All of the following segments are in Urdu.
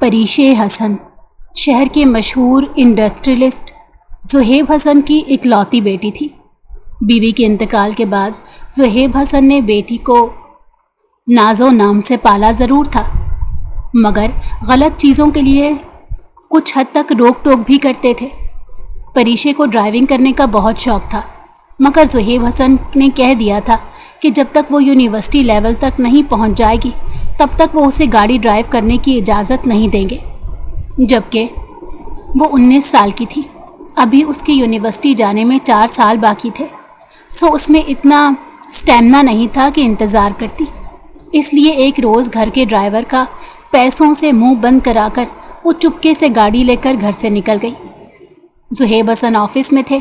پریشے حسن شہر کے مشہور انڈسٹریلسٹ زہیب حسن کی اکلوتی بیٹی تھی۔ بیوی کے انتقال کے بعد زہیب حسن نے بیٹی کو نازو نام سے پالا ضرور تھا، مگر غلط چیزوں کے لیے کچھ حد تک روک ٹوک بھی کرتے تھے۔ پریشے کو ڈرائیونگ کرنے کا بہت شوق تھا، مگر زہیب حسن نے کہہ دیا تھا کہ جب تک وہ یونیورسٹی لیول تک نہیں پہنچ جائے گی تب تک وہ اسے گاڑی ڈرائیو کرنے کی اجازت نہیں دیں گے، جبکہ وہ 19 سال کی تھی۔ ابھی اس کے یونیورسٹی جانے میں 4 سال باقی تھے، سو اس میں اتنا سٹیمنا نہیں تھا کہ انتظار کرتی۔ اس لیے ایک روز گھر کے ڈرائیور کا پیسوں سے منہ بند کرا کر وہ چپکے سے گاڑی لے کر گھر سے نکل گئی۔ زہیب حسن آفس میں تھے،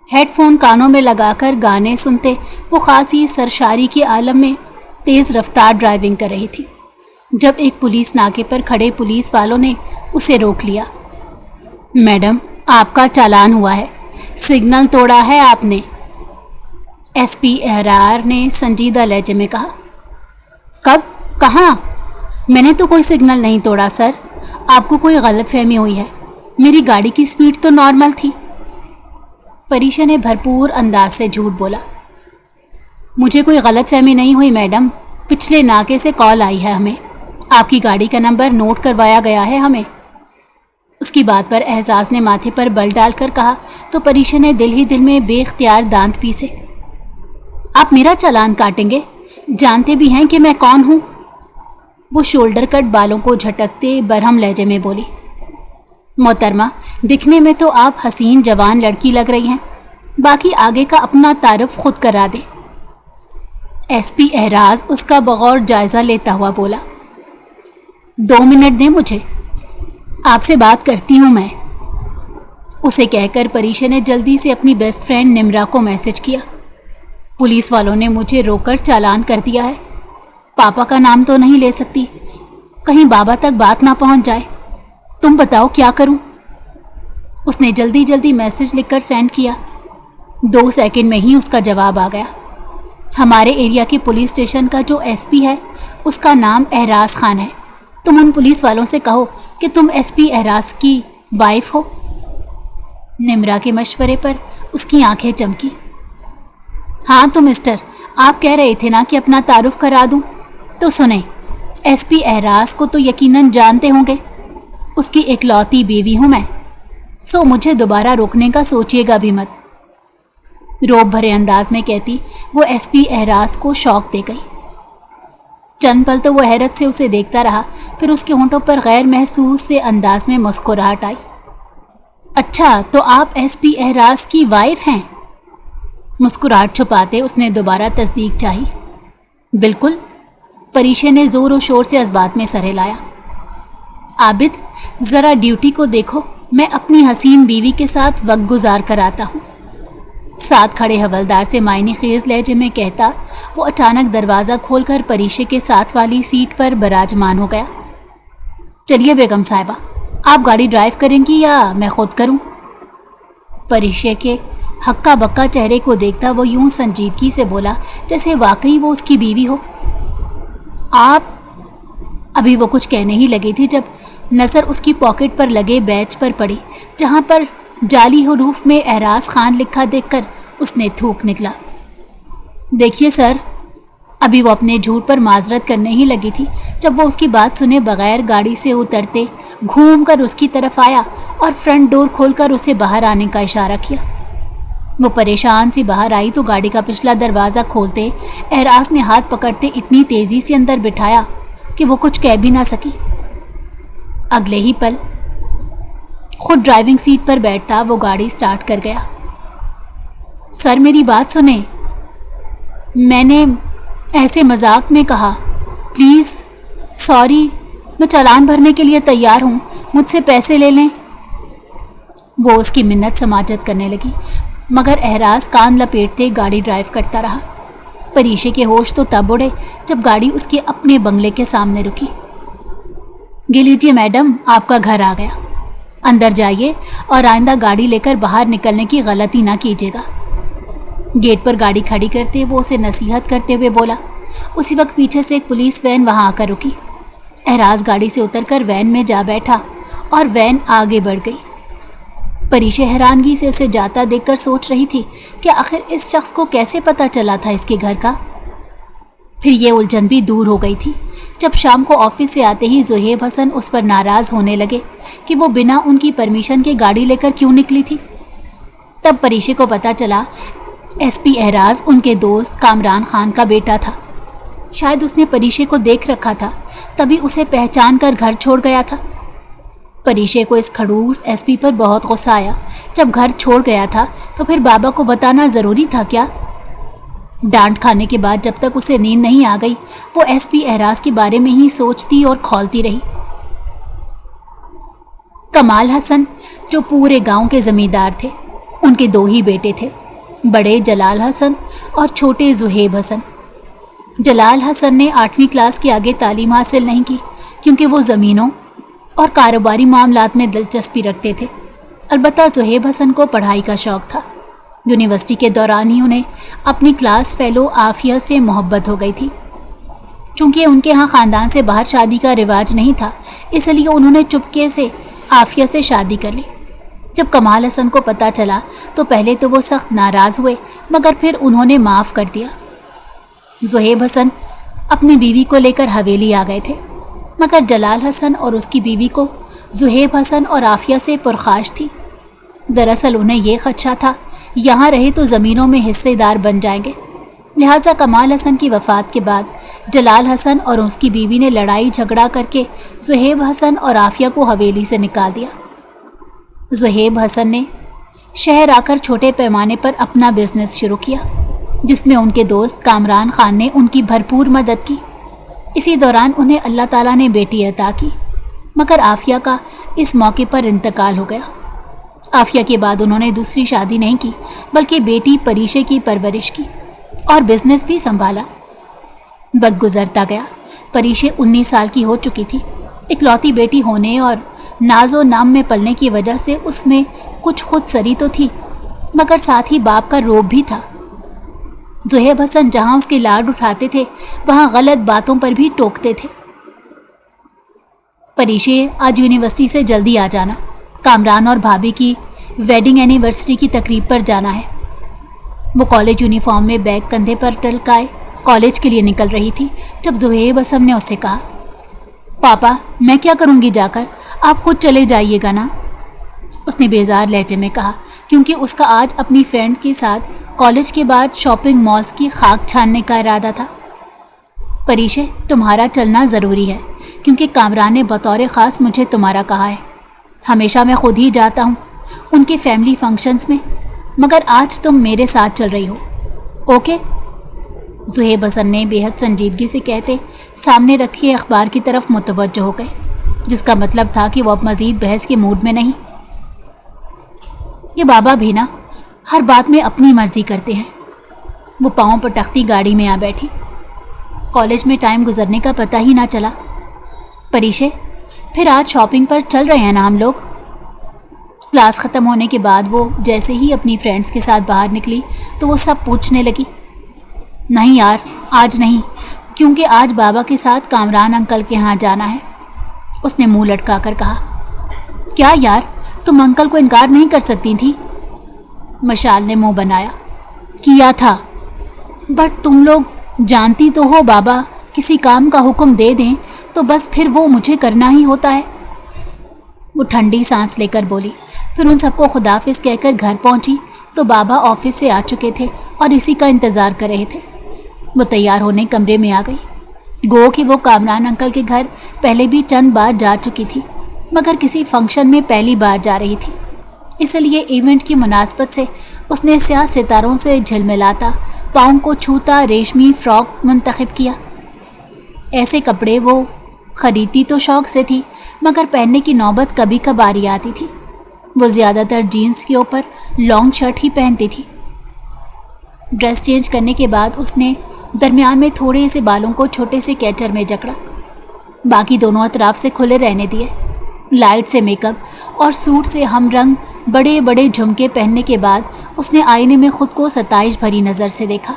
ہیڈ فون کانوں میں لگا کر گانے سنتے وہ خاصی سرشاری کے عالم میں تیز رفتار ڈرائیونگ کر رہی تھی، جب ایک پولیس ناکے پر کھڑے پولیس والوں نے اسے روک لیا۔ میڈم، آپ کا چالان ہوا ہے، سگنل توڑا ہے آپ نے، ایس پی احرار نے سنجیدہ لہجے میں کہا۔ کب؟ کہاں؟ میں نے تو کوئی سگنل نہیں توڑا سر، آپ کو کوئی غلط فہمی ہوئی ہے، میری گاڑی کی سپیڈ تو نارمل تھی۔ پریشا نے بھرپور انداز سے جھوٹ بولا۔ مجھے کوئی غلط فہمی نہیں ہوئی میڈم، پچھلے ناکے سے کال آئی ہے ہمیں، آپ کی گاڑی کا نمبر نوٹ کروایا گیا ہے ہمیں۔ اس کی بات پر احساس نے ماتھے پر بل ڈال کر کہا تو پریشا نے دل ہی دل میں بے اختیار دانت پیسے۔ آپ میرا چالان کاٹیں گے؟ جانتے بھی ہیں کہ میں کون ہوں؟ وہ شولڈر کٹ بالوں کو جھٹکتے برہم لہجے میں بولی۔ محترمہ، دکھنے میں تو آپ حسین جوان لڑکی لگ رہی ہیں، باقی آگے کا اپنا تعارف خود کرا دیں۔ ایس پی احراز اس کا بغور جائزہ لیتا ہوا بولا۔ 2 منٹ دیں مجھے، آپ سے بات کرتی ہوں میں، اسے کہہ کر پریشا نے جلدی سے اپنی بیسٹ فرینڈ نمرا کو میسج کیا۔ پولیس والوں نے مجھے روک کر چالان کر دیا ہے، پاپا کا نام تو نہیں لے سکتی، کہیں بابا تک بات نہ پہنچ جائے، تم بتاؤ کیا کروں؟ اس نے جلدی جلدی میسج لکھ کر سینڈ کیا۔ 2 سیکنڈ میں ہی اس کا جواب آ گیا۔ ہمارے ایریا کے پولیس اسٹیشن کا جو ایس پی ہے اس کا نام احراز خان ہے، تم ان پولیس والوں سے کہو کہ تم ایس پی احراز کی وائف ہو۔ نمرا کے مشورے پر اس کی آنکھیں چمکی۔ ہاں تو مسٹر، آپ کہہ رہے تھے نا کہ اپنا تعارف کرا دوں، تو سنیں، ایس پی احراز کو تو یقیناً جانتے ہوں گے، اس کی اکلوتی بیوی ہوں میں، سو مجھے دوبارہ روکنے کا سوچیے گا بھی مت، روب بھرے انداز میں کہتی وہ ایس پی احراز کو شوق دے گئی۔ چند پل تو وہ حیرت سے اسے دیکھتا رہا، پھر اس کے ہونٹوں پر غیر محسوس سے انداز میں مسکراہٹ آئی۔ اچھا، تو آپ ایس پی احراز کی وائف ہیں؟ مسکراہٹ چھپاتے اس نے دوبارہ تصدیق چاہی۔ بالکل، پریشے نے زور و شور سے اس بات میں سر ہلایا۔ عابد، ذرا ڈیوٹی کو دیکھو، میں اپنی حسین بیوی کے ساتھ وقت گزار کر آتا ہوں، ساتھ کھڑے حوالدار سے معنی خیز لہجے میں کہتا وہ اچانک دروازہ کھول کر پریشے کے ساتھ والی سیٹ پر براجمان ہو گیا۔ چلیے بیگم صاحبہ، آپ گاڑی ڈرائیو کریں گی یا میں خود کروں؟ پریشے کے ہکا بکا چہرے کو دیکھتا وہ یوں سنجیدگی سے بولا جیسے واقعی وہ اس کی بیوی ہو۔ آپ، ابھی وہ کچھ کہنے ہی لگی تھی جب نظر اس کی پاکٹ پر لگے بیج پر پڑی، جہاں پر جعلی حروف میں احراز خان لکھا دیکھ کر اس نے تھوک نکلا۔ دیکھیے سر، ابھی وہ اپنے جھوٹ پر معذرت کرنے ہی لگی تھی جب وہ اس کی بات سنے بغیر گاڑی سے اترتے گھوم کر اس کی طرف آیا اور فرنٹ ڈور کھول کر اسے باہر آنے کا اشارہ کیا۔ وہ پریشان سی باہر آئی تو گاڑی کا پچھلا دروازہ کھولتے احراز نے ہاتھ پکڑتے اتنی تیزی سے اندر بٹھایا کہ وہ کچھ کہہ بھی نہ سکی۔ اگلے ہی پل خود ڈرائیونگ سیٹ پر بیٹھتا وہ گاڑی سٹارٹ کر گیا۔ سر میری بات سنیں، میں نے ایسے مذاق میں کہا، پلیز سوری، میں چالان بھرنے کے لیے تیار ہوں، مجھ سے پیسے لے لیں۔ وہ اس کی منت سماجت کرنے لگی، مگر احراز کان لپیٹتے گاڑی ڈرائیو کرتا رہا۔ پریشے کے ہوش تو تب اڑے جب گاڑی اس کے اپنے بنگلے کے سامنے رکی۔ یہ لیجیے میڈم، آپ کا گھر آ گیا، اندر جائیے اور آئندہ گاڑی لے کر باہر نکلنے کی غلطی نہ کیجیے گا۔ گیٹ پر گاڑی کھڑی کرتے وہ اسے نصیحت کرتے ہوئے بولا۔ اسی وقت پیچھے سے ایک پولیس وین وہاں آ کر رکی۔ احراز گاڑی سے اتر کر وین میں جا بیٹھا اور وین آگے بڑھ گئی۔ پریشے حیرانگی سے اسے جاتا دیکھ کر سوچ رہی تھی کہ آخر اس شخص کو کیسے پتہ چلا تھا اس کے گھر کا۔ پھر یہ الجھن بھی دور ہو گئی تھی جب شام کو آفس سے آتے ہی زہیب حسن اس پر ناراض ہونے لگے کہ وہ بنا ان کی پرمیشن کے گاڑی لے کر کیوں نکلی تھی۔ تب پریشے کو پتہ چلا ایس پی احراز ان کے دوست کامران خان کا بیٹا تھا۔ شاید اس نے پریشے کو دیکھ رکھا تھا، تبھی اسے پہچان کر گھر چھوڑ گیا تھا۔ پریشے کو اس کھڑوس ایس پی پر بہت غصہ آیا۔ جب گھر چھوڑ گیا تھا تو پھر بابا کو بتانا ضروری تھا کیا؟ ڈانٹ کھانے کے بعد جب تک اسے نیند نہیں آ گئی وہ ایس پی احراز کے بارے میں ہی سوچتی اور کھولتی رہی۔ کمال حسن جو پورے گاؤں کے زمیندار تھے، ان کے 2 ہی بیٹے تھے، بڑے جلال حسن اور چھوٹے زہیب حسن۔ جلال حسن نے 8ویں کلاس کے آگے تعلیم حاصل نہیں کی کیونکہ وہ زمینوں اور کاروباری معاملات میں دلچسپی رکھتے تھے۔ البتہ زہیب حسن کو پڑھائی کا شوق تھا۔ یونیورسٹی کے دوران ہی انہیں اپنی کلاس فیلو عافیہ سے محبت ہو گئی تھی۔ چونکہ ان کے ہاں خاندان سے باہر شادی کا رواج نہیں تھا، اس لیے انہوں نے چپکے سے عافیہ سے شادی کر لی۔ جب کمال حسن کو پتہ چلا تو پہلے تو وہ سخت ناراض ہوئے، مگر پھر انہوں نے معاف کر دیا۔ زہیب حسن اپنی بیوی کو لے کر حویلی آ گئے تھے، مگر جلال حسن اور اس کی بیوی کو زہیب حسن اور عافیہ سے پرخاش تھی۔ دراصل انہیں یہ خدشہ تھا یہاں رہے تو زمینوں میں حصے دار بن جائیں گے، لہٰذا کمال حسن کی وفات کے بعد جلال حسن اور اس کی بیوی نے لڑائی جھگڑا کر کے زہیب حسن اور عافیہ کو حویلی سے نکال دیا۔ زہیب حسن نے شہر آ کر چھوٹے پیمانے پر اپنا بزنس شروع کیا، جس میں ان کے دوست کامران خان نے ان کی بھرپور مدد کی۔ اسی دوران انہیں اللہ تعالیٰ نے بیٹی عطا کی، مگر عافیہ کا اس موقع پر انتقال ہو گیا۔ عافیہ کے بعد انہوں نے دوسری شادی نہیں کی، بلکہ بیٹی پریشے کی پرورش کی اور بزنس بھی سنبھالا۔ وقت گزرتا گیا، پریشے 19 سال کی ہو چکی تھی۔ اکلوتی بیٹی ہونے اور ناز و نام میں پلنے کی وجہ سے اس میں کچھ خود سری تو تھی، مگر ساتھ ہی باپ کا روب بھی تھا۔ زہیب حسن جہاں اس کے لاڈ اٹھاتے تھے وہاں غلط باتوں پر بھی ٹوکتے تھے۔ پریشے آج یونیورسٹی سے جلدی آ جانا، کامران اور بھابھی کی ویڈنگ اینیورسری کی تقریب پر جانا ہے۔ وہ کالج یونیفارم میں بیگ کندھے پر ٹلکائے کالج کے لیے نکل رہی تھی جب زہیب حسن نے اس سے کہا، پاپا میں کیا کروں گی جا کر، آپ خود چلے جائیے گا نا؟ اس نے بیزار لہجے میں کہا، کیونکہ اس کا آج اپنی فرینڈ کے ساتھ کالج کے بعد شاپنگ مالز کی خاک چھاننے کا ارادہ تھا۔ پریشے تمہارا چلنا ضروری ہے، کیونکہ کامران نے بطور خاص مجھے تمہارا کہا ہے۔ ہمیشہ میں خود ہی جاتا ہوں ان کے فیملی فنکشنز میں، مگر آج تم میرے ساتھ چل رہی ہو، اوکے؟ زہیب حسن نے بے حد سنجیدگی سے کہتے سامنے رکھے اخبار کی طرف متوجہ ہو گئے، جس کا مطلب تھا کہ وہ اب مزید بحث کے موڈ میں نہیں۔ یہ بابا بھی نا ہر بات میں اپنی مرضی کرتے ہیں۔ وہ پاؤں پر تختی گاڑی میں آ بیٹھی۔ کالج میں ٹائم گزرنے کا پتہ ہی نہ چلا۔ پریشے پھر آج شاپنگ پر چل رہے ہیں نا ہم لوگ؟ کلاس ختم ہونے کے بعد وہ جیسے ہی اپنی فرینڈز کے ساتھ باہر نکلی تو وہ سب پوچھنے لگی، نہیں یار آج نہیں، کیونکہ آج بابا کے ساتھ کامران انکل کے ہاں جانا ہے۔ اس نے منہ لٹکا کر کہا، کیا یار تم انکل کو انکار نہیں کر سکتی تھی؟ مشال نے منہ بنایا، کیا تھا، بٹ تم لوگ جانتی تو ہو بابا کسی کام کا حکم دے دیں تو بس پھر وہ مجھے کرنا ہی ہوتا ہے۔ وہ ٹھنڈی سانس لے کر بولی، پھر ان سب کو خداحافظ کہہ کر گھر پہنچی تو بابا آفس سے آ چکے تھے اور اسی کا انتظار کر رہے تھے۔ وہ تیار ہونے کمرے میں آ گئی، گو کہ وہ کامران انکل کے گھر پہلے بھی چند بار جا چکی تھی، مگر کسی فنکشن میں پہلی بار جا رہی تھی، اس لیے ایونٹ کی مناسبت سے اس نے سیاہ ستاروں سے جھلملاتا پاؤں کو چھوتا ریشمی فراک منتخب کیا۔ ایسے کپڑے وہ خریدتی تو شوق سے تھی، مگر پہننے کی نوبت کبھی کبھار آتی تھی۔ وہ زیادہ تر جینس کے اوپر لانگ شرٹ ہی پہنتی تھی۔ ڈریس چینج کرنے کے بعد اس نے درمیان میں تھوڑے سے بالوں کو چھوٹے سے کیچر میں جکڑا، باقی دونوں اطراف سے کھلے رہنے دیے۔ لائٹ سے میک اپ اور سوٹ سے ہم رنگ بڑے بڑے جھمکے پہننے کے بعد اس نے آئینے میں خود کو ستائش بھری نظر سے دیکھا۔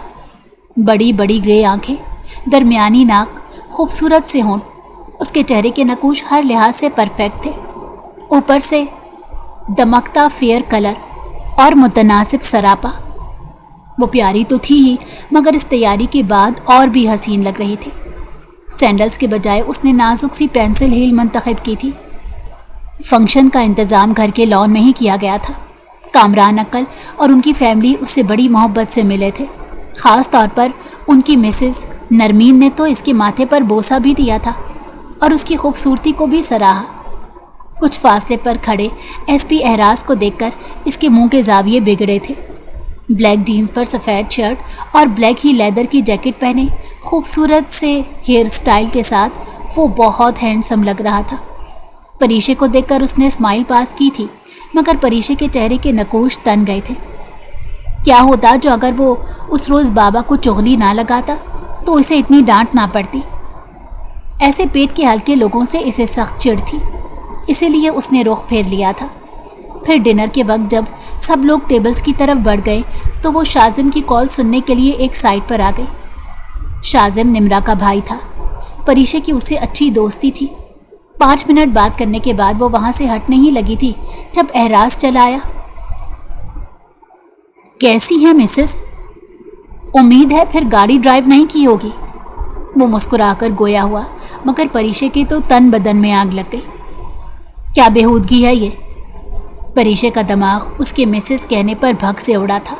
بڑی بڑی گرے آنکھیں، درمیانی ناک، خوبصورت سے ہونٹ، اس کے چہرے کے نقوش ہر لحاظ سے پرفیکٹ تھے، اوپر سے دمکتا فیئر کلر اور متناسب سراپا۔ وہ پیاری تو تھی ہی، مگر اس تیاری کے بعد اور بھی حسین لگ رہی تھی۔ سینڈلز کے بجائے اس نے نازک سی پینسل ہیل منتخب کی تھی۔ فنکشن کا انتظام گھر کے لان میں ہی کیا گیا تھا۔ کامران انکل اور ان کی فیملی اس سے بڑی محبت سے ملے تھے، خاص طور پر ان کی مسز نرمین نے تو اس کے ماتھے پر بوسہ بھی دیا تھا اور اس کی خوبصورتی کو بھی سراہا۔ کچھ فاصلے پر کھڑے ایس پی اعراز کو دیکھ کر اس کے منہ کے زاویے بگڑے تھے۔ بلیک جینز پر سفید شرٹ اور بلیک ہی لیدر کی جیکٹ پہنے خوبصورت سے ہیئر سٹائل کے ساتھ وہ بہت ہینڈسم لگ رہا تھا۔ پریشے کو دیکھ کر اس نے اسمائل پاس کی تھی، مگر پریشے کے چہرے کے نقوش تن گئے تھے۔ کیا ہوتا جو اگر وہ اس روز بابا کو چغلی نہ لگاتا تو اسے اتنی ڈانٹ نہ پڑتی۔ ایسے پیٹ کے ہلکے لوگوں سے اسے سخت چڑ تھی، اسی لیے اس نے رخ پھیر لیا تھا۔ پھر ڈنر کے وقت جب سب لوگ ٹیبلز کی طرف بڑھ گئے تو وہ شاذم کی کال سننے کے لیے ایک سائٹ پر آ گئی۔ شاذم نمرا کا بھائی تھا، پریشے کی اس سے اچھی دوستی تھی۔ 5 منٹ بات کرنے کے بعد وہ وہاں سے ہٹ نہیں لگی تھی جب اعراز چلا آیا۔ کیسی ہے مسز؟ امید ہے پھر گاڑی ڈرائیو نہیں کی ہوگی۔ وہ مسکرا کر گویا ہوا، مگر پریشے کے تو تن بدن میں آگ لگ گئی۔ کیا بےہودگی ہے یہ؟ پریشے کا دماغ اس کے مسز کہنے پر بھگ سے اڑا تھا۔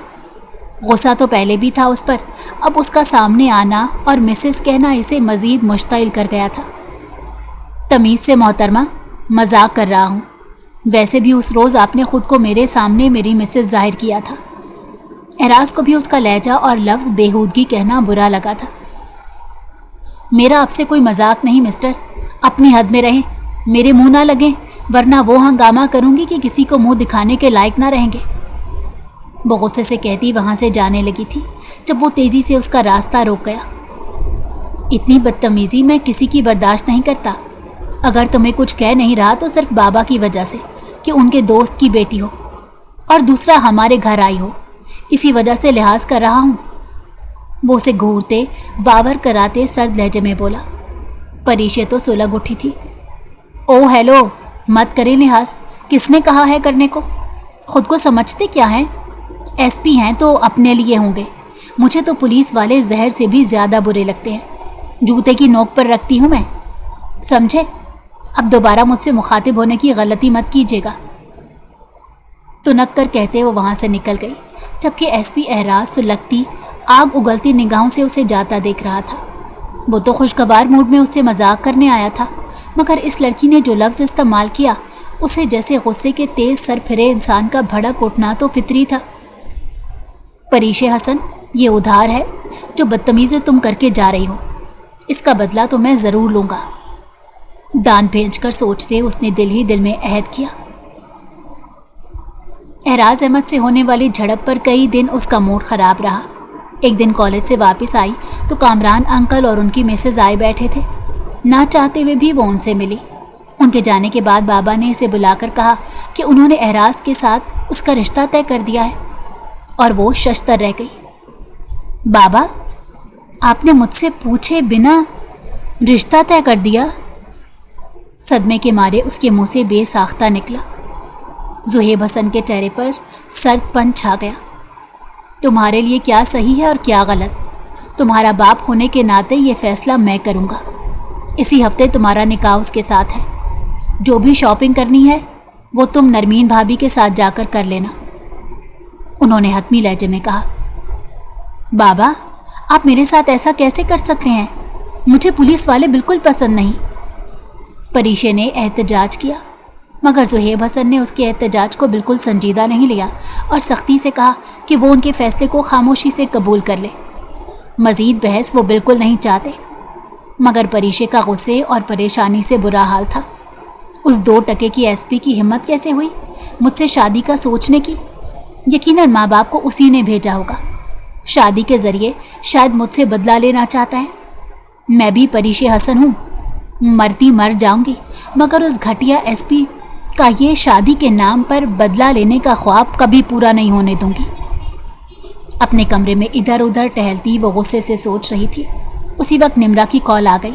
غصہ تو پہلے بھی تھا اس پر، اب اس کا سامنے آنا اور مسز کہنا اسے مزید مشتعل کر گیا تھا۔ تمیز سے محترمہ، مذاق کر رہا ہوں، ویسے بھی اس روز آپ نے خود کو میرے سامنے میری مسز ظاہر کیا تھا۔ اعراز کو بھی اس کا لہجہ اور لفظ بےہودگی کہنا برا لگا تھا۔ میرا آپ سے کوئی مذاق نہیں مسٹر، اپنی حد میں رہیں، میرے منہ نہ لگیں، ورنہ وہ ہنگامہ کروں گی کہ کسی کو منہ دکھانے کے لائق نہ رہیں گے۔ وہ غصے سے کہتی وہاں سے جانے لگی تھی جب وہ تیزی سے اس کا راستہ روک گیا۔ اتنی بدتمیزی میں کسی کی برداشت نہیں کرتا۔ اگر تمہیں کچھ کہہ نہیں رہا تو صرف بابا کی وجہ سے کہ ان کے دوست کی بیٹی ہو، اور دوسرا ہمارے گھر آئی ہو، اسی وجہ سے لحاظ کر رہا ہوں۔ وہ اسے گھورتے باور کراتے سرد لہجے میں بولا۔ پریشے تو سلگ اٹھی تھی۔ او ہیلو، مت کریں لحاظ، کس نے کہا ہے کرنے کو؟ خود کو سمجھتے کیا ہیں؟ ایس پی ہیں تو اپنے لیے ہوں گے، مجھے تو پولیس والے زہر سے بھی زیادہ برے لگتے ہیں، جوتے کی نوک پر رکھتی ہوں میں، سمجھے؟ اب دوبارہ مجھ سے مخاطب ہونے کی غلطی مت کیجیے گا۔ تنک کر کہتے وہ وہاں سے نکل گئی، جبکہ ایس پی اعراز سلگتی آگ اگلتی نگاہوں سے اسے جاتا دیکھ رہا تھا۔ وہ تو خوشگوار موڈ میں اس سے مذاق کرنے آیا تھا، مگر اس لڑکی نے جو لفظ استعمال کیا اسے جیسے غصے کے تیز سر پھرے انسان کا بھڑک اٹھنا تو فطری تھا۔ پریشے حسن، یہ ادھار ہے جو بدتمیزی تم کر کے جا رہی ہو، اس کا بدلہ تو میں ضرور لوں گا۔ دان بھینچ کر سوچتے اس نے دل ہی دل میں عہد کیا۔ اعراز احمد سے ہونے والی جھڑپ پر کئی دن اس کا موڈ خراب رہا۔ ایک دن کالج سے واپس آئی تو کامران انکل اور ان کی مسز آئے بیٹھے تھے۔ نہ چاہتے ہوئے بھی وہ ان سے ملی۔ ان کے جانے کے بعد بابا نے اسے بلا کر کہا کہ انہوں نے اعراز کے ساتھ اس کا رشتہ طے کر دیا ہے، اور وہ ششدر رہ گئی۔ بابا، آپ نے مجھ سے پوچھے بنا رشتہ طے کر دیا؟ صدمے کے مارے اس کے منہ سے بے ساختہ نکلا۔ زہیب حسن کے چہرے پر سرد پن چھا گیا۔ تمہارے لیے کیا صحیح ہے اور کیا غلط، تمہارا باپ ہونے کے ناطے یہ فیصلہ میں کروں گا۔ اسی ہفتے تمہارا نکاح اس کے ساتھ ہے۔ جو بھی شاپنگ کرنی ہے وہ تم نرمین بھابھی کے ساتھ جا کر کر لینا، انہوں نے حتمی لہجے میں کہا۔ بابا، آپ میرے ساتھ ایسا کیسے کر سکتے ہیں؟ مجھے پولیس والے بالکل پسند نہیں۔ پریشے نے احتجاج کیا، مگر زہیب حسن نے اس کے احتجاج کو بالکل سنجیدہ نہیں لیا اور سختی سے کہا کہ وہ ان کے فیصلے کو خاموشی سے قبول کر لے۔ مزید بحث وہ بالکل نہیں چاہتے، مگر پریشے کا غصے اور پریشانی سے برا حال تھا۔ اس 2 ٹکے کی ایس پی کی ہمت کیسے ہوئی مجھ سے شادی کا سوچنے کی؟ یقیناً ماں باپ کو اسی نے بھیجا ہوگا، شادی کے ذریعے شاید مجھ سے بدلہ لینا چاہتا ہے۔ میں بھی پریشے حسن ہوں، مرتی مر جاؤں گی، مگر اس گھٹیا ایس پی کا یہ شادی کے نام پر بدلہ لینے کا خواب کبھی پورا نہیں ہونے دوں گی۔ اپنے کمرے میں ادھر ادھر ٹہلتی وہ غصے سے سوچ رہی تھی۔ اسی وقت نمرا کی کال آ گئی۔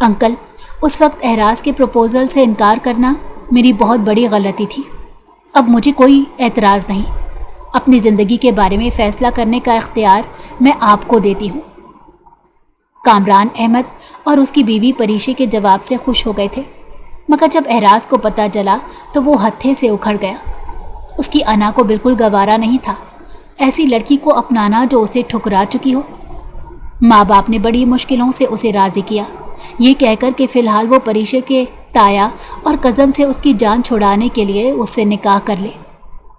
انکل، اس وقت احراز کے پروپوزل سے انکار کرنا میری بہت بڑی غلطی تھی۔ اب مجھے کوئی اعتراض نہیں۔ اپنی زندگی کے بارے میں فیصلہ کرنے کا اختیار میں آپ کو دیتی ہوں۔ کامران احمد اور اس کی بیوی پریشے کے جواب سے خوش ہو گئے تھے، مگر جب احراز کو پتہ چلا تو وہ ہتھے سے اکھڑ گیا۔ اس کی انا کو بالکل گوارا نہیں تھا ایسی لڑکی کو اپنانا جو اسے ٹھکرا چکی ہو۔ ماں باپ نے بڑی مشکلوں سے اسے راضی کیا، یہ کہہ کر کہ فی الحال وہ پریشے کے تایا اور کزن سے اس کی جان چھڑانے کے لیے اس سے نکاح کر لے،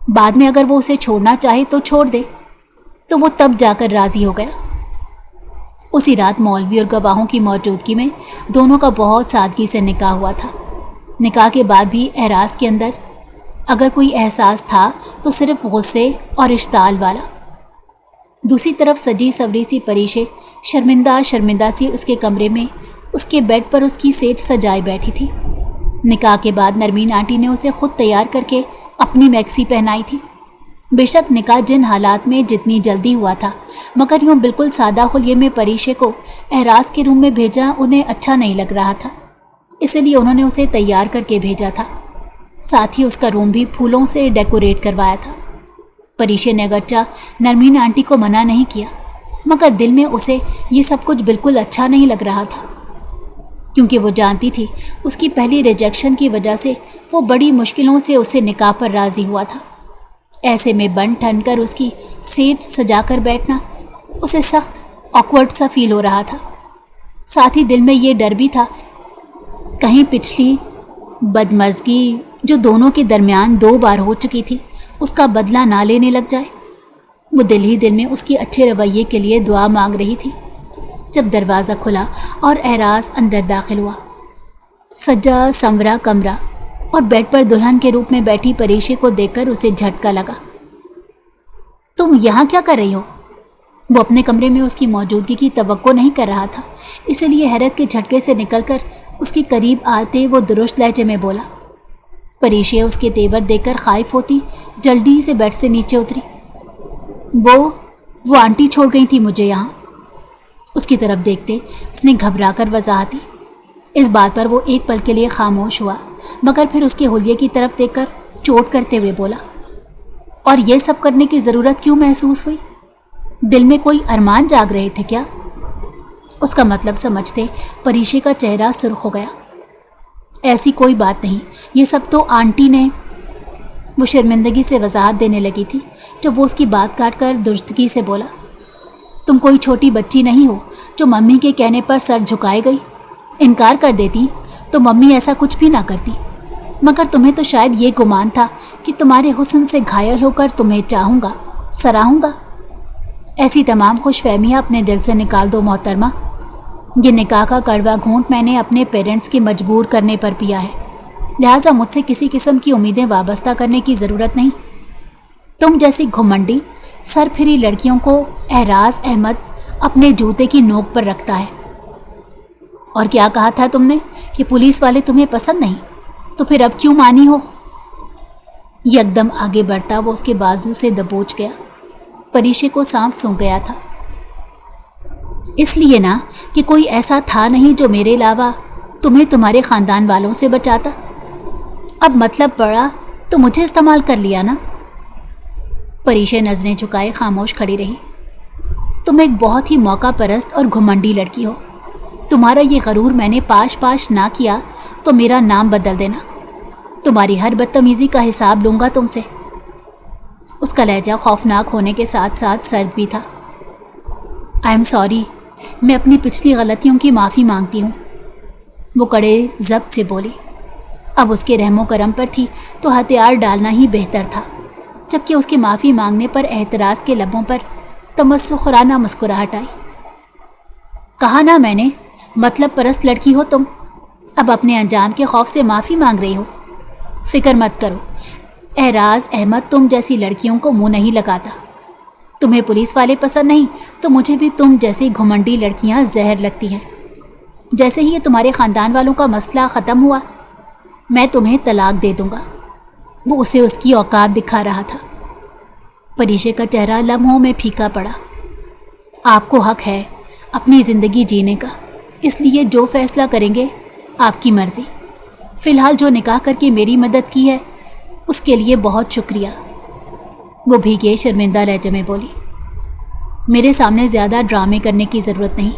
بعد میں اگر وہ اسے چھوڑنا چاہے تو چھوڑ دے۔ تو وہ تب جا کر راضی ہو گیا۔ اسی رات مولوی اور گواہوں کی موجودگی میں دونوں کا بہت سادگی سے نکاح ہوا تھا۔ نکاح کے بعد بھی احراز کے اندر اگر کوئی احساس تھا تو صرف غصے اور اشتعال والا۔ دوسری طرف سجی سوری سی پریشے شرمندہ سی اس کے کمرے میں اس کے بیڈ پر اس کی سیج سجائے بیٹھی تھی۔ نکاح کے بعد نرمین آنٹی نے اسے خود تیار کر کے اپنی میکسی پہنائی تھی۔ بے شک نکاح جن حالات میں جتنی جلدی ہوا تھا، مگر یوں بالکل سادہ حلیے میں پریشے کو احراز کے روم میں بھیجا انہیں اچھا نہیں لگ رہا تھا، اس لیے انہوں نے اسے تیار کر کے بھیجا تھا۔ ساتھ ہی اس کا روم بھی پھولوں سے ڈیکوریٹ کروایا تھا۔ پریشے نے اگرچہ نرمین آنٹی کو منع نہیں کیا، مگر دل میں اسے یہ سب کچھ بالکل اچھا نہیں لگ رہا تھا، کیونکہ وہ جانتی تھی اس کی پہلی ریجیکشن کی وجہ سے وہ بڑی مشکلوں سے اسے نکاح پر راضی ہوا تھا۔ ایسے میں بن ٹھن کر اس کی سیج سجا کر بیٹھنا اسے سخت آکورڈ سا فیل ہو رہا تھا۔ ساتھ ہی دل میں یہ ڈر بھی تھا کہیں پچھلی بدمزگی جو دونوں کے درمیان 2 بار ہو چکی تھی اس کا بدلہ نہ لینے لگ جائے۔ وہ دل ہی دل میں اس کے اچھے رویے کے لیے دعا مانگ رہی تھی جب دروازہ کھلا اور احراز اندر داخل ہوا۔ سجا سنورا کمرہ اور بیڈ پر دلہن کے روپ میں بیٹھی پریشے کو دیکھ کر اسے جھٹکا لگا۔ تم یہاں کیا کر رہی ہو؟ وہ اپنے کمرے میں اس کی موجودگی کی توقع نہیں کر رہا تھا، اسی لیے حیرت کے جھٹکے سے نکل کر اس کے قریب آتے وہ درست لہجے میں بولا۔ پریشے اس کے تیور دیکھ کر خائف ہوتی جلدی سے بیڈ سے نیچے اتری۔ وہ آنٹی چھوڑ گئی تھی مجھے یہاں۔ اس کی طرف دیکھتے اس نے گھبرا کر وضاحت دی۔ اس بات پر وہ ایک پل کے لیے خاموش ہوا، مگر پھر اس کے حلیے کی طرف دیکھ کر چوٹ کرتے ہوئے بولا، اور یہ سب کرنے کی ضرورت کیوں محسوس ہوئی؟ دل میں کوئی ارمان جاگ رہے تھے کیا؟ اس کا مطلب سمجھتے پریشے کا چہرہ سرخ ہو گیا۔ ایسی کوئی بات نہیں، یہ سب تو آنٹی نے، وہ شرمندگی سے وضاحت دینے لگی تھی جب وہ اس کی بات کاٹ کر درستگی سے بولا، تم کوئی چھوٹی بچی نہیں ہو جو ممی کے کہنے پر سر جھکائے گئی۔ انکار کر دیتی تو ممی ایسا کچھ بھی نہ کرتی، مگر تمہیں تو شاید یہ گمان تھا کہ تمہارے حسن سے گھائل ہو کر تمہیں چاہوں گا، سراہوں گا۔ ایسی تمام خوش فہمیاں اپنے دل سے نکال دو محترمہ۔ یہ نکاح کا کڑوا گھونٹ میں نے اپنے پیرنٹس کے مجبور کرنے پر پیا ہے، لہٰذا مجھ سے کسی قسم کی امیدیں وابستہ کرنے کی ضرورت نہیں۔ تم جیسی گھمنڈی سر پھری لڑکیوں کو احراز احمد اپنے جوتے کی نوک پر رکھتا ہے۔ اور کیا کہا تھا تم نے کہ پولیس والے تمہیں پسند نہیں؟ تو پھر اب کیوں مانی ہو؟ یکدم آگے بڑھتا وہ اس کے بازو سے دبوچ گیا۔ پریشے کو سانپ سونگ گیا تھا۔ اس لیے نا کہ کوئی ایسا تھا نہیں جو میرے علاوہ تمہیں تمہارے خاندان والوں سے بچاتا۔ اب مطلب پڑا تو مجھے استعمال کر لیا نا۔ پریشے نظریں جھکائے خاموش کھڑی رہی۔ تم ایک بہت ہی موقع پرست اور گھمنڈی لڑکی ہو۔ تمہارا یہ غرور میں نے پاش نہ کیا تو میرا نام بدل دینا۔ تمہاری ہر بدتمیزی کا حساب لوں گا تم سے۔ اس کا لہجہ خوفناک ہونے کے ساتھ ساتھ سرد بھی تھا۔ آئی ایم سوری، میں اپنی پچھلی غلطیوں کی معافی مانگتی ہوں، وہ کڑے ضبط سے بولی۔ اب اس کے رحم و کرم پر تھی تو ہتھیار ڈالنا ہی بہتر تھا، جبکہ اس کے معافی مانگنے پر اعتراض کے لبوں پر تمسخرانہ مسکراہٹ آئی۔ کہا نا میں نے، مطلب پرست لڑکی ہو تم، اب اپنے انجام کے خوف سے معافی مانگ رہی ہو۔ فکر مت کرو، احراز احمد تم جیسی لڑکیوں کو منہ نہیں لگاتا۔ تمہیں پولیس والے پسند نہیں تو مجھے بھی تم جیسی گھمنڈی لڑکیاں زہر لگتی ہیں۔ جیسے ہی یہ تمہارے خاندان والوں کا مسئلہ ختم ہوا میں تمہیں طلاق دے دوں گا۔ وہ اسے اس کی اوقات دکھا رہا تھا۔ پریشے کا چہرہ لمحوں میں پھیکا پڑا۔ آپ کو حق ہے اپنی زندگی جینے کا، اس لیے جو فیصلہ کریں گے آپ کی مرضی. فی الحال جو نکاح کر کے میری مدد کی ہے اس کے لیے بہت شکریہ. وہ بھیگے شرمندہ لہجے میں بولی. میرے سامنے زیادہ ڈرامے کرنے کی ضرورت نہیں.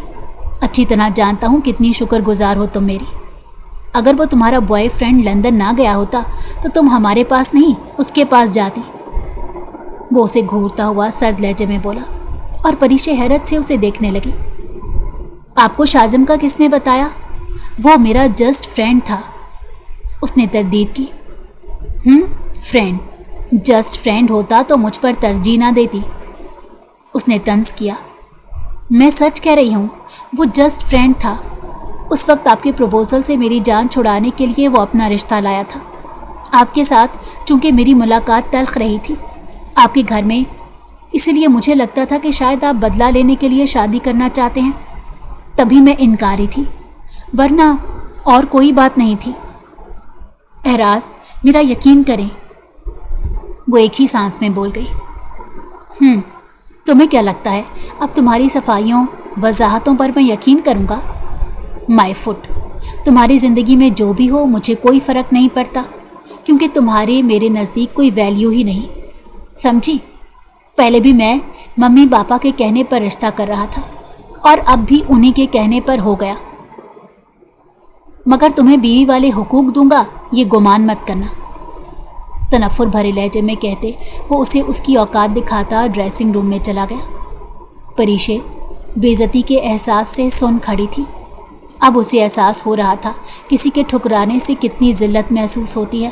اچھی طرح جانتا ہوں کتنی شکر گزار ہو تم میری. اگر وہ تمہارا بوائے فرینڈ لندن نہ گیا ہوتا تو تم ہمارے پاس نہیں اس کے پاس جاتی. وہ اسے گھورتا ہوا سرد لہجے میں بولا اور پریشے حیرت سے اسے دیکھنے لگی. آپ کو شازم کا کس نے بتایا؟ وہ میرا جسٹ فرینڈ تھا. اس نے تردید کی. فرینڈ؟ جسٹ فرینڈ ہوتا تو مجھ پر ترجیح نہ دیتی. اس نے طنز کیا. میں سچ کہہ رہی ہوں وہ جسٹ فرینڈ تھا. اس وقت آپ کے پروپوزل سے میری جان چھڑانے کے لیے وہ اپنا رشتہ لایا تھا. آپ کے ساتھ چونکہ میری ملاقات تلخ رہی تھی آپ کے گھر میں، اسی لیے مجھے لگتا تھا کہ شاید آپ بدلہ لینے کے لیے شادی کرنا چاہتے ہیں. تبھی میں انکاری تھی، ورنہ اور کوئی بات نہیں تھی. احراز میرا یقین کریں. وہ ایک ہی سانس میں بول گئی. تمہیں کیا لگتا ہے اب تمہاری صفائیوں وضاحتوں پر میں یقین کروں گا؟ مائی فٹ، تمہاری زندگی میں جو بھی ہو مجھے کوئی فرق نہیں پڑتا، کیونکہ تمہارے میرے نزدیک کوئی ویلیو ہی نہیں. سمجھی؟ پہلے بھی میں ممی پاپا کے کہنے پر رشتہ کر رہا تھا اور اب بھی انہی کے کہنے پر ہو گیا. مگر تمہیں بیوی والے حقوق دوں گا یہ گمان مت کرنا. تنفر بھرے لہجے میں کہتے وہ اسے اس کی اوقات دکھاتا ڈریسنگ روم میں چلا گیا. پریشے بے عزتی کے احساس سے سن کھڑی تھی. اب اسے احساس ہو رہا تھا کسی کے ٹھکرانے سے کتنی ذلت محسوس ہوتی ہے.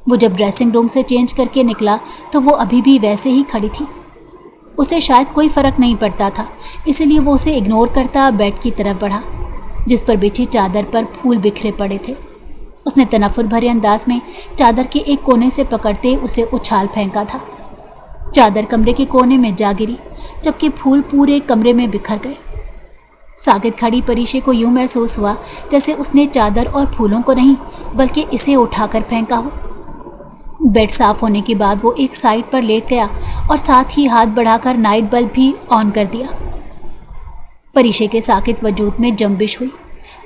وہ جب ڈریسنگ روم سے چینج کر کے نکلا تو وہ ابھی بھی ویسے ہی کھڑی تھی. اسے شاید کوئی فرق نہیں پڑتا تھا، اسی لیے وہ اسے اگنور کرتا بیڈ کی طرف بڑھا جس پر بچھی چادر پر پھول بکھرے پڑے تھے. اس نے تنفر بھرے انداز میں چادر کے ایک کونے سے پکڑتے اسے اچھال پھینکا تھا. چادر کمرے کے کونے میں جا گری جبکہ پھول پورے کمرے میں بکھر گئے. ساکت کھڑی پریشے کو یوں محسوس ہوا جیسے اس نے چادر اور پھولوں کو نہیں بلکہ اسے اٹھا کر پھینکا ہو. بیڈ صاف ہونے کے بعد وہ ایک سائڈ پر لیٹ گیا اور ساتھ ہی ہاتھ بڑھا کر نائٹ بلب بھی آن کر دیا. پریشے کے ساکت وجود میں جنبش ہوئی.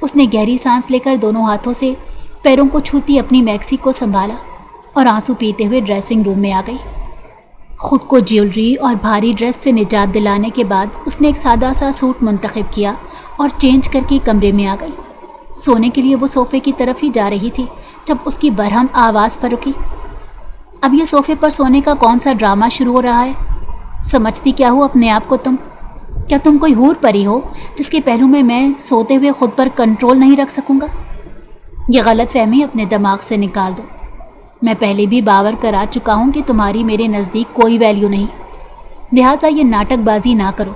اس نے گہری سانس لے کر دونوں ہاتھوں سے پیروں کو چھوتی اپنی میکسی کو سنبھالا اور آنسو پیتے ہوئے ڈریسنگ روم میں آ گئی. خود کو جیولری اور بھاری ڈریس سے نجات دلانے کے بعد اس نے ایک سادہ سا سوٹ منتخب کیا اور چینج کر کے کمرے میں آ گئی. سونے کے لیے وہ صوفے کی طرف ہی جا رہی تھی جب اس کی برہم آواز پر رکی. اب یہ صوفے پر سونے کا کون سا ڈرامہ شروع ہو رہا ہے؟ سمجھتی کیا ہو اپنے آپ کو تم؟ کیا تم کوئی حور پری ہو جس کے پہلو میں سوتے ہوئے خود پر کنٹرول نہیں رکھ سکوں گا؟ یہ غلط فہمی اپنے دماغ سے نکال دو. میں پہلے بھی باور کرا چکا ہوں کہ تمہاری میرے نزدیک کوئی ویلیو نہیں، لہٰذا یہ ناٹک بازی نہ کرو.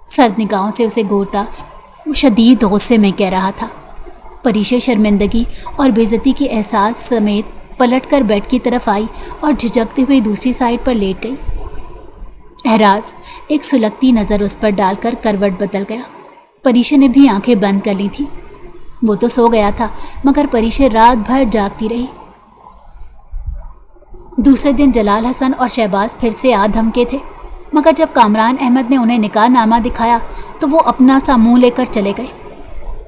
سرد نگاہوں سے اسے گھورتا وہ شدید غصے میں کہہ رہا تھا. پریشے شرمندگی اور بے عزتی کے احساس سمیت پلٹ کر بیڈ کی طرف آئی اور جھجکتے ہوئے دوسری سائڈ پر لیٹ گئی. احراز ایک سلگتی نظر اس پر ڈال کر کروٹ بدل گیا. پریشے نے بھی آنکھیں بند کر لی تھی. وہ تو سو گیا تھا مگر پریشے رات بھر جاگتی رہی. دوسرے دن جلال حسن اور شہباز پھر سے آ دھمکے تھے، مگر جب کامران احمد نے انہیں نکاح نامہ دکھایا تو وہ اپنا سا منہ لے کر چلے گئے.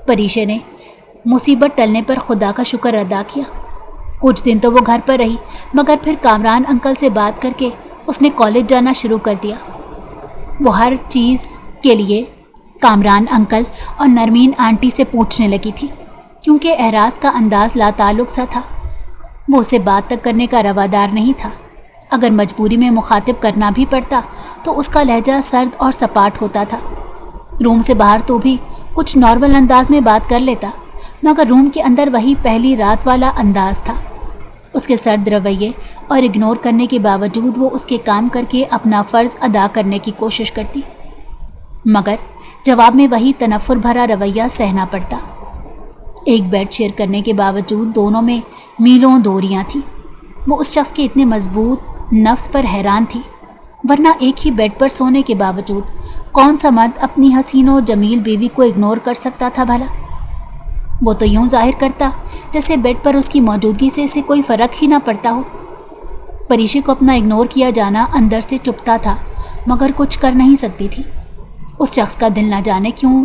پریشے نے مصیبت ٹلنے پر خدا کا شکر ادا کیا. کچھ دن تو وہ گھر پر رہی مگر پھر کامران انکل سے بات کر کے اس نے کالج جانا شروع کر دیا. وہ ہر چیز کے لیے کامران انکل اور نرمین آنٹی سے پوچھنے لگی تھی کیونکہ احراز کا انداز لا تعلق سا تھا. وہ اسے بات تک کرنے کا روادار نہیں تھا. اگر مجبوری میں مخاطب کرنا بھی پڑتا تو اس کا لہجہ سرد اور سپاٹ ہوتا تھا. روم سے باہر تو بھی کچھ نارمل انداز میں بات کر لیتا مگر روم کے اندر وہی پہلی رات والا انداز تھا. اس کے سرد رویے اور اگنور کرنے کے باوجود وہ اس کے کام کر کے اپنا فرض ادا کرنے کی کوشش کرتی مگر جواب میں وہی تنفر بھرا رویہ سہنا پڑتا. ایک بیڈ شیئر کرنے کے باوجود دونوں میں میلوں دوریاں تھیں. وہ اس شخص کے اتنے مضبوط نفس پر حیران تھی، ورنہ ایک ہی بیڈ پر سونے کے باوجود کون سا مرد اپنی حسین و جمیل بیوی کو اگنور کر سکتا تھا بھلا؟ وہ تو یوں ظاہر کرتا جیسے بیڈ پر اس کی موجودگی سے اسے کوئی فرق ہی نہ پڑتا ہو. پریشے کو اپنا اگنور کیا جانا اندر سے چپتا تھا مگر کچھ کر نہیں سکتی تھی. اس شخص کا دل نہ جانے کیوں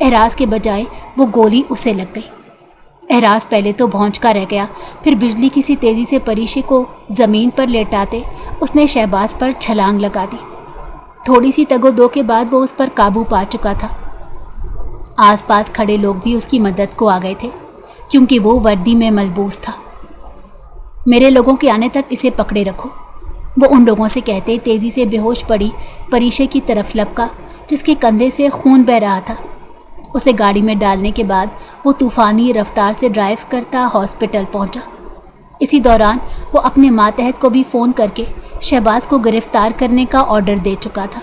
احراز کے بجائے وہ گولی اسے لگ گئی۔ احراز پہلے تو بھونچکا رہ گیا، پھر بجلی کی سی تیزی سے پریشے کو زمین پر لیٹاتے اس نے شہباز پر چھلانگ لگا دی۔ تھوڑی سی تگ و دو کے بعد وہ اس پر قابو پا چکا تھا۔ آس پاس کھڑے لوگ بھی اس کی مدد کو آ گئے تھے کیونکہ وہ وردی میں ملبوس تھا۔ میرے لوگوں کے آنے تک اسے پکڑے رکھو، وہ ان لوگوں سے کہتے تیزی سے بے ہوش پڑی پریشے کی طرف لپکا جس کے کندھے سے خون بہہ رہا تھا۔ اسے گاڑی میں ڈالنے کے بعد وہ طوفانی رفتار سے ڈرائیو کرتا ہاسپٹل پہنچا۔ اسی دوران وہ اپنے ماتحت کو بھی فون کر کے شہباز کو گرفتار کرنے کا آرڈر دے چکا تھا۔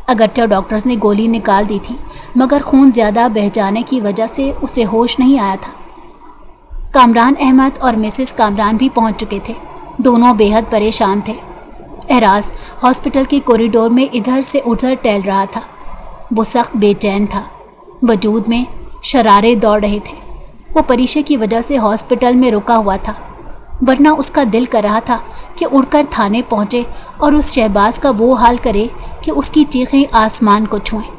اگرچہ ڈاکٹرز نے گولی نکال دی تھی مگر خون زیادہ بہہ جانے کی وجہ سے اسے ہوش نہیں آیا تھا۔ کامران احمد اور مسز کامران بھی پہنچ چکے تھے۔ دونوں بے حد پریشان تھے۔ احراز ہاسپٹل کے کوریڈور میں ادھر سے ادھر ٹہل رہا تھا۔ وہ سخت بے چین تھا، وجود میں شرارے دوڑ رہے تھے۔ وہ پریشے کی وجہ سے ہاسپٹل میں رکا ہوا تھا، ورنہ اس کا دل کر رہا تھا کہ اڑ کر تھانے پہنچے اور اس شہباز کا وہ حال کرے کہ اس کی چیخیں آسمان کو چھوئیں۔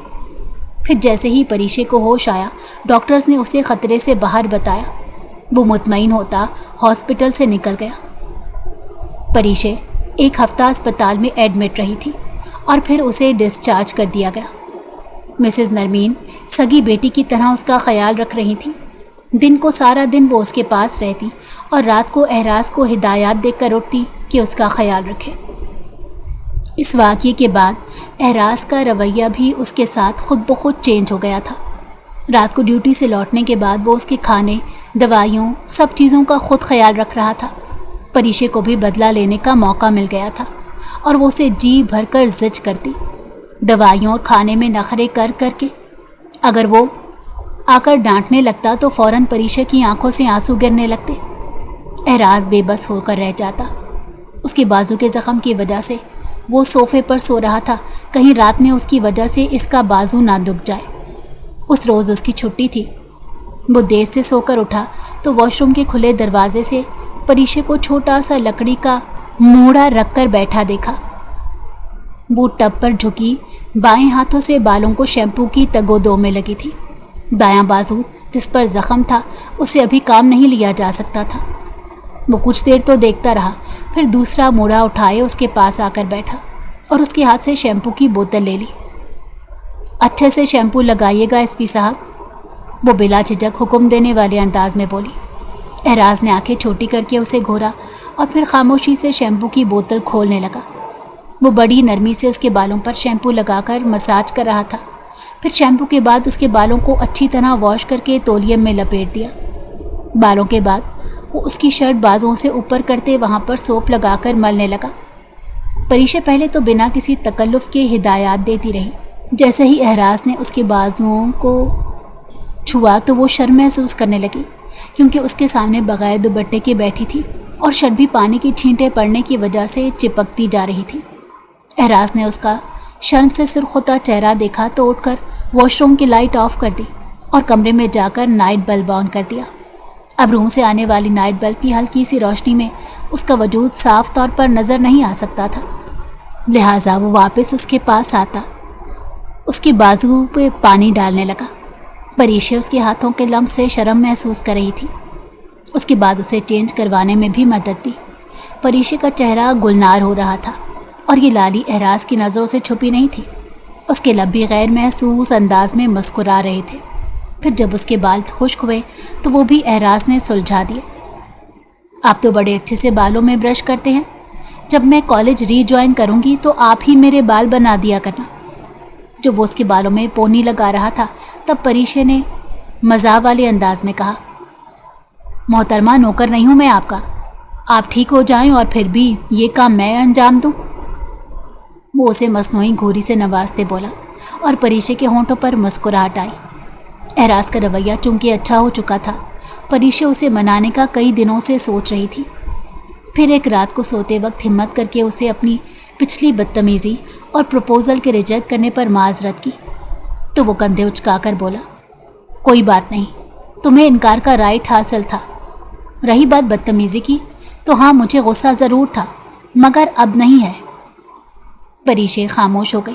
پھر جیسے ہی پریشے کو ہوش آیا ڈاکٹرز نے اسے خطرے سے باہر بتایا۔ وہ مطمئن ہوتا ہاسپٹل سے نکل گیا۔ پریشے ایک ہفتہ اسپتال میں ایڈمٹ رہی تھی اور پھر اسے ڈسچارج کر دیا گیا۔ مسز نرمین سگی بیٹی کی طرح اس کا خیال رکھ رہی تھی۔ دن کو سارا دن وہ اس کے پاس رہتی اور رات کو احراز کو ہدایات دے کر اٹھتی کہ اس کا خیال رکھے۔ اس واقعے کے بعد احراز کا رویہ بھی اس کے ساتھ خود بخود چینج ہو گیا تھا۔ رات کو ڈیوٹی سے لوٹنے کے بعد وہ اس کے کھانے، دوائیوں، سب چیزوں کا خود خیال رکھ رہا تھا۔ پریشے کو بھی بدلہ لینے کا موقع مل گیا تھا اور وہ اسے جی بھر کر زج کرتی، دوائیوں اور کھانے میں نخرے کر کر کے۔ اگر وہ آ کر ڈانٹنے لگتا تو فوراً پریشے کی آنکھوں سے آنسو گرنے لگتے۔ احراز بے بس ہو کر رہ جاتا۔ اس کے بازو کے زخم کی وجہ سے وہ صوفے پر سو رہا تھا، کہیں رات میں اس کی وجہ سے اس کا بازو نہ دکھ جائے۔ اس روز اس کی چھٹی تھی۔ وہ دیر سے سو کر اٹھا تو واش روم کے کھلے دروازے سے پریشے کو چھوٹا سا لکڑی کا موڑا رکھ کر بیٹھا دیکھا۔ وہ ٹب پر جھکی بائیں ہاتھوں سے بالوں کو شیمپو کی تگ و دو میں لگی تھی۔ دایاں بازو جس پر زخم تھا اسے ابھی کام نہیں لیا جا سکتا تھا۔ وہ کچھ دیر تو دیکھتا رہا، پھر دوسرا موڑا اٹھائے اس کے پاس آ کر بیٹھا اور اس کے ہاتھ سے شیمپو کی بوتل لے لی۔ اچھے سے شیمپو لگائیے گا ایس پی صاحب، وہ بلا جھجک حکم دینے والے انداز میں بولی۔ احراز نے آنکھیں چھوٹی کر کے اسے گھورا اور پھر خاموشی سے شیمپو کی بوتل کھولنے لگا۔ وہ بڑی نرمی سے اس کے بالوں پر شیمپو لگا کر مساج کر رہا تھا۔ پھر شیمپو کے بعد اس کے بالوں کو اچھی طرح واش کر کے تولیم میں لپیٹ دیا۔ بالوں کے بعد وہ اس کی شرٹ بازوں سے اوپر کرتے وہاں پر سوپ لگا کر ملنے لگا۔ پریشے پہلے تو بنا کسی تکلف کے ہدایات دیتی رہی۔ جیسے ہی احراز نے اس کے بازوؤں کو چھوا تو وہ شرم محسوس کرنے لگی کیونکہ اس کے سامنے بغیر دوپٹے کے بیٹھی تھی اور شرٹ بھی پانی کی چھینٹیں پڑنے کی وجہ سے چپکتی جا رہی تھی۔ احراز نے اس کا شرم سے سرخ ہوتا چہرہ دیکھا تو اٹھ کر واش روم کی لائٹ آف کر دی اور کمرے میں جا کر نائٹ بلب آن کر دیا۔ اب روم سے آنے والی نائٹ بلب کی ہلکی سی روشنی میں اس کا وجود صاف طور پر نظر نہیں آ سکتا تھا، لہٰذا وہ واپس اس کے پاس آتا، اس کے بازو پہ پانی ڈالنے لگا۔ پریشے اس کے ہاتھوں کے لمس سے شرم محسوس کر رہی تھی۔ اس کے بعد اسے چینج کروانے میں بھی مدد دی۔ پریشے کا چہرہ گلنار ہو رہا تھا اور یہ لالی احراز کی نظروں سے چھپی نہیں تھی۔ اس کے لب بھی غیر محسوس انداز میں مسکرا رہے تھے۔ پھر جب اس کے بال خشک ہوئے تو وہ بھی احراز نے سلجھا دیے۔ آپ تو بڑے اچھے سے بالوں میں برش کرتے ہیں، جب میں کالج ری جوائن کروں گی تو آپ ہی میرے بال بنا دیا کرنا۔ جب وہ اس کے بالوں میں پونی لگا رہا تھا تب پریشے نے مزاح والے انداز میں کہا، محترمہ نوکر نہیں ہوں میں آپ کا، آپ ٹھیک ہو جائیں اور پھر بھی یہ کام میں انجام دوں۔ وہ اسے مصنوعی گھوری سے نوازتے بولا اور پریشے کے ہونٹوں پر مسکراہٹ آئی۔ احراز کا رویہ چونکہ اچھا ہو چکا تھا، پریشے اسے منانے کا کئی دنوں سے سوچ رہی تھی۔ پھر ایک رات کو سوتے وقت ہمت کر کے اسے اپنی پچھلی بدتمیزی اور پروپوزل کے ریجیکٹ کرنے پر معذرت کی تو وہ کندھے اچکا کر بولا، کوئی بات نہیں، تمہیں انکار کا رائٹ حاصل تھا۔ رہی بات بدتمیزی کی تو ہاں مجھے غصہ ضرور تھا مگر اب نہیں ہے۔ پریشے خاموش ہو گئی،